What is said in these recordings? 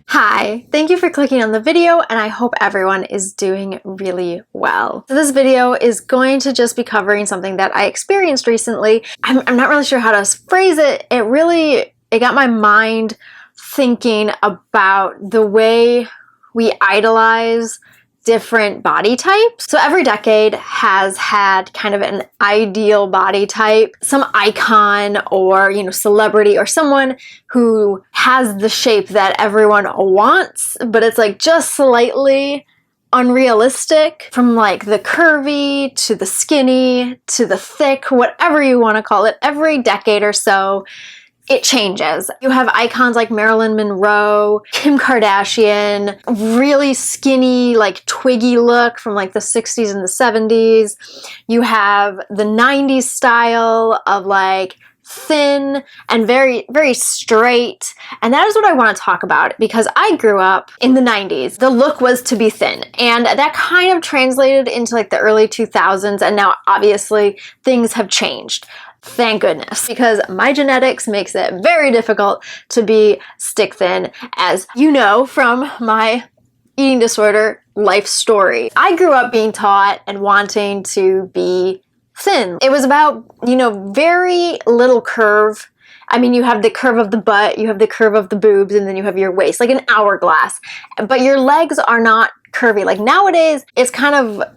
Hi, thank you for clicking on the video, and I hope everyone is doing really well. So this video is going to just be covering something that I experienced recently. I'm not really sure how to phrase it. It got my mind thinking about the way we idolize different body types. So every decade has had kind of an ideal body type, some icon or, celebrity or someone who has the shape that everyone wants, but it's like just slightly unrealistic, from like the curvy to the skinny to the thick, whatever you want to call it. Every decade or so, it changes. You have icons like Marilyn Monroe, Kim Kardashian, really skinny, like twiggy look from like the 60s and the 70s. You have the 90s style of like thin and very, very straight. And that is what I want to talk about, because I grew up in the 90s. The look was to be thin, and that kind of translated into like the early 2000s. And now obviously things have changed. Thank goodness, because my genetics makes it very difficult to be stick thin, as you know from my eating disorder life story. I grew up being taught and wanting to be thin. It was about, very little curve. I mean, you have the curve of the butt, you have the curve of the boobs, and then you have your waist, like an hourglass. But your legs are not curvy. Like nowadays, it's kind of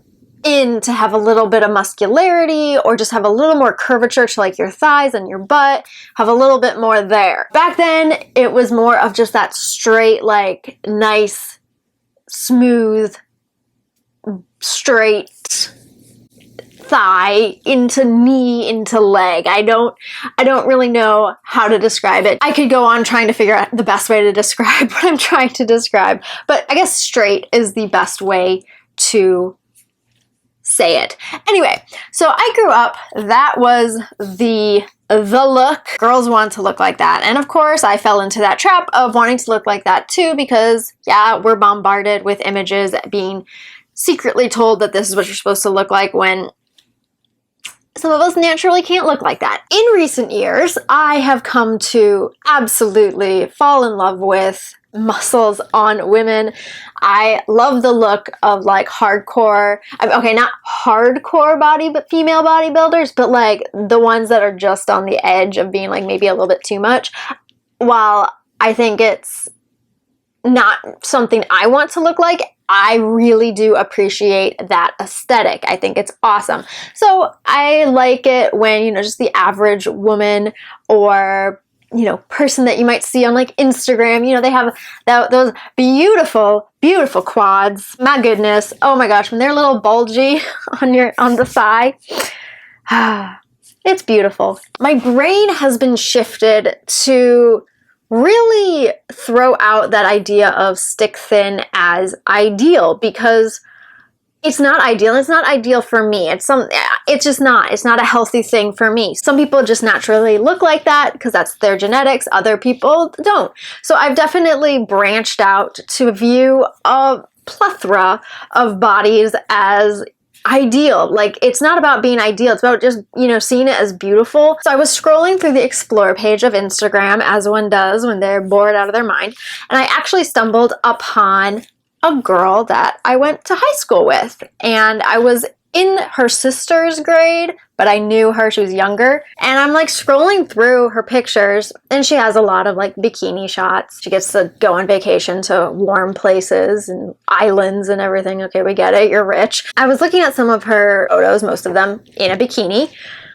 in to have a little bit of muscularity or just have a little more curvature to like your thighs and your butt, have a little bit more there. Back then, it was more of just that straight, like nice, smooth, straight thigh into knee into leg. I don't really know how to describe it. I could go on trying to figure out the best way to describe what I'm trying to describe, but I guess straight is the best way to say it. Anyway, so I grew up, that was the look. Girls want to look like that. And of course, I fell into that trap of wanting to look like that too, because yeah, we're bombarded with images being secretly told that this is what you're supposed to look like, when some of us naturally can't look like that. In recent years, I have come to absolutely fall in love with muscles on women. I love the look of like hardcore, okay, not hardcore female bodybuilders, but like the ones that are just on the edge of being like maybe a little bit too much. While I think it's not something I want to look like, I really do appreciate that aesthetic. I think it's awesome. So I like it when, just the average woman or person that you might see on like Instagram, they have those beautiful, beautiful quads. My goodness. Oh my gosh. When they're a little bulgy on the thigh. It's beautiful. My brain has been shifted to really throw out that idea of stick thin as ideal, because it's not ideal. It's not ideal for me. It's just not. It's not a healthy thing for me. Some people just naturally look like that because that's their genetics. Other people don't. So I've definitely branched out to view a plethora of bodies as ideal. Like, it's not about being ideal. It's about just, seeing it as beautiful. So I was scrolling through the explore page of Instagram, as one does when they're bored out of their mind. And I actually stumbled upon a girl that I went to high school with, and I was in her sister's grade, but I knew her, she was younger. And I'm like scrolling through her pictures, and she has a lot of like bikini shots. She gets to go on vacation to warm places and islands and everything. Okay, we get it, you're rich. I was looking at some of her photos, most of them in a bikini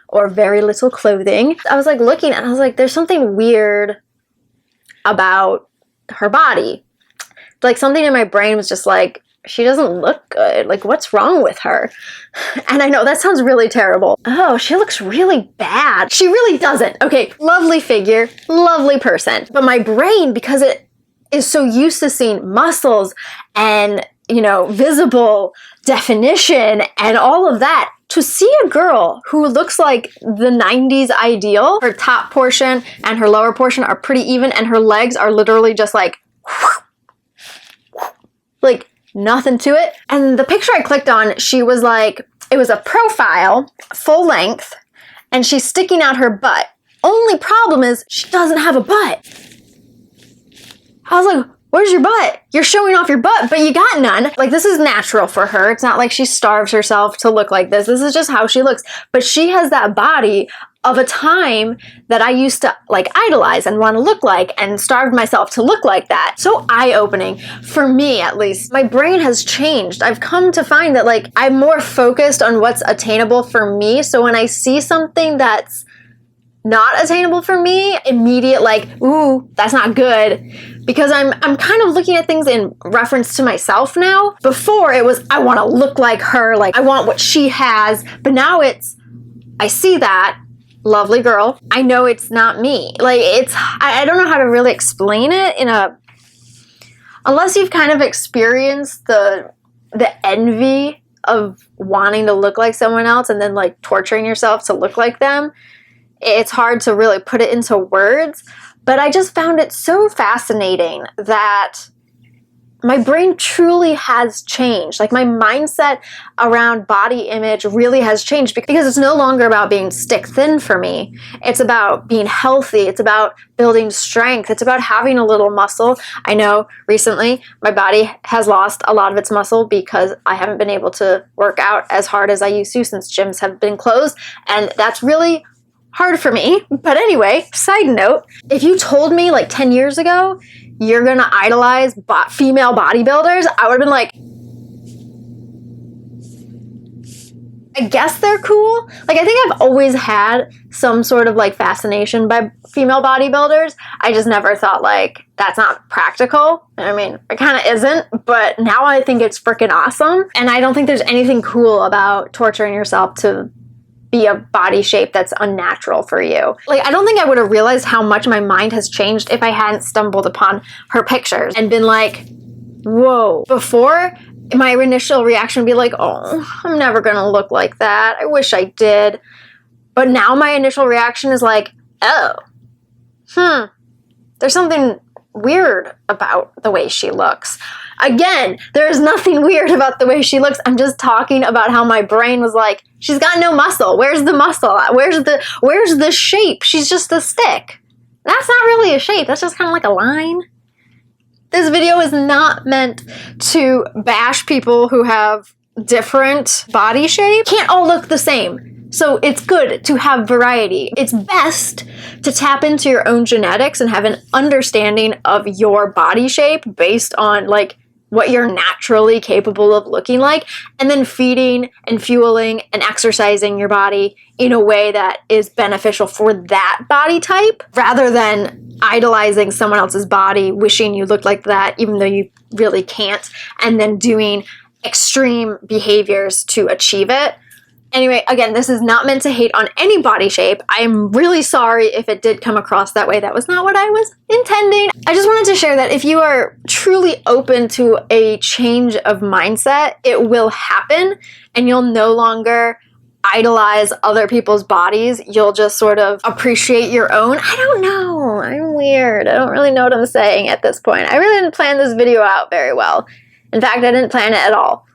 or very little clothing. I was like looking and I was like, there's something weird about her body. Like something in my brain was just like, she doesn't look good. Like, what's wrong with her? And I know that sounds really terrible. Oh, she looks really bad. She really doesn't. Okay, lovely figure, lovely person. But my brain, because it is so used to seeing muscles and, visible definition and all of that, to see a girl who looks like the 90s ideal, her top portion and her lower portion are pretty even, and her legs are literally just like nothing to it. And the picture I clicked on, she was like, it was a profile, full length, and she's sticking out her butt. Only problem is she doesn't have a butt. I was like, where's your butt? You're showing off your butt, but you got none. Like, this is natural for her. It's not like she starves herself to look like this. This is just how she looks. But she has that body of a time that I used to like idolize and want to look like, and starved myself to look like that. So eye-opening for me, at least. My brain has changed. I've come to find that like I'm more focused on what's attainable for me. So when I see something that's not attainable for me, immediate like, ooh, that's not good. Because I'm kind of looking at things in reference to myself now. Before it was, I want to look like her, like I want what she has. But now it's, I see that, lovely girl, I know it's not me. Like, it's, I don't know how to really explain it unless you've kind of experienced the envy of wanting to look like someone else and then like torturing yourself to look like them. It's hard to really put it into words, but I just found it so fascinating that my brain truly has changed. Like, my mindset around body image really has changed because it's no longer about being stick thin for me. It's about being healthy. It's about building strength. It's about having a little muscle. I know recently my body has lost a lot of its muscle because I haven't been able to work out as hard as I used to since gyms have been closed. And that's really hard for me. But anyway, side note, if you told me like 10 years ago, you're gonna idolize female bodybuilders, I would have been like, I guess they're cool. Like, I think I've always had some sort of like fascination by female bodybuilders. I just never thought like, that's not practical. I mean, it kind of isn't, but now I think it's freaking awesome. And I don't think there's anything cool about torturing yourself to be a body shape that's unnatural for you. Like, I don't think I would have realized how much my mind has changed if I hadn't stumbled upon her pictures and been like, whoa. Before, my initial reaction would be like, oh, I'm never gonna look like that. I wish I did. But now my initial reaction is like, oh, there's something weird about the way she looks. Again, there's nothing weird about the way she looks. I'm just talking about how my brain was like, she's got no muscle. Where's the muscle at? Where's the shape? She's just a stick. That's not really a shape. That's just kind of like a line. This video is not meant to bash people who have different body shape. Can't all look the same. So it's good to have variety. It's best to tap into your own genetics and have an understanding of your body shape based on like what you're naturally capable of looking like, and then feeding and fueling and exercising your body in a way that is beneficial for that body type, rather than idolizing someone else's body, wishing you looked like that even though you really can't, and then doing extreme behaviors to achieve it. Anyway, again, this is not meant to hate on any body shape. I am really sorry if it did come across that way. That was not what I was intending. I just wanted to share that if you are truly open to a change of mindset, it will happen, and you'll no longer idolize other people's bodies. You'll just sort of appreciate your own. I don't know. I'm weird. I don't really know what I'm saying at this point. I really didn't plan this video out very well. In fact, I didn't plan it at all.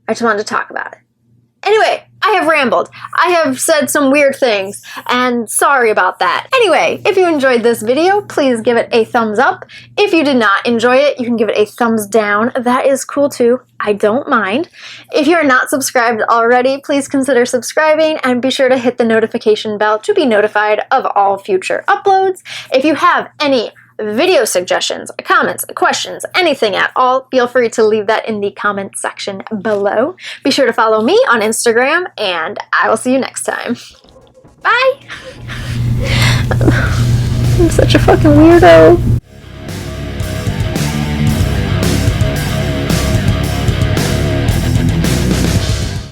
I just wanted to talk about it. Anyway, I have rambled. I have said some weird things, and sorry about that. Anyway, if you enjoyed this video, please give it a thumbs up. If you did not enjoy it, you can give it a thumbs down. That is cool too. I don't mind. If you're not subscribed already, please consider subscribing and be sure to hit the notification bell to be notified of all future uploads. If you have any video suggestions, comments, questions, anything at all, feel free to leave that in the comment section below. Be sure to follow me on Instagram, and I will see you next time. Bye! I'm such a fucking weirdo.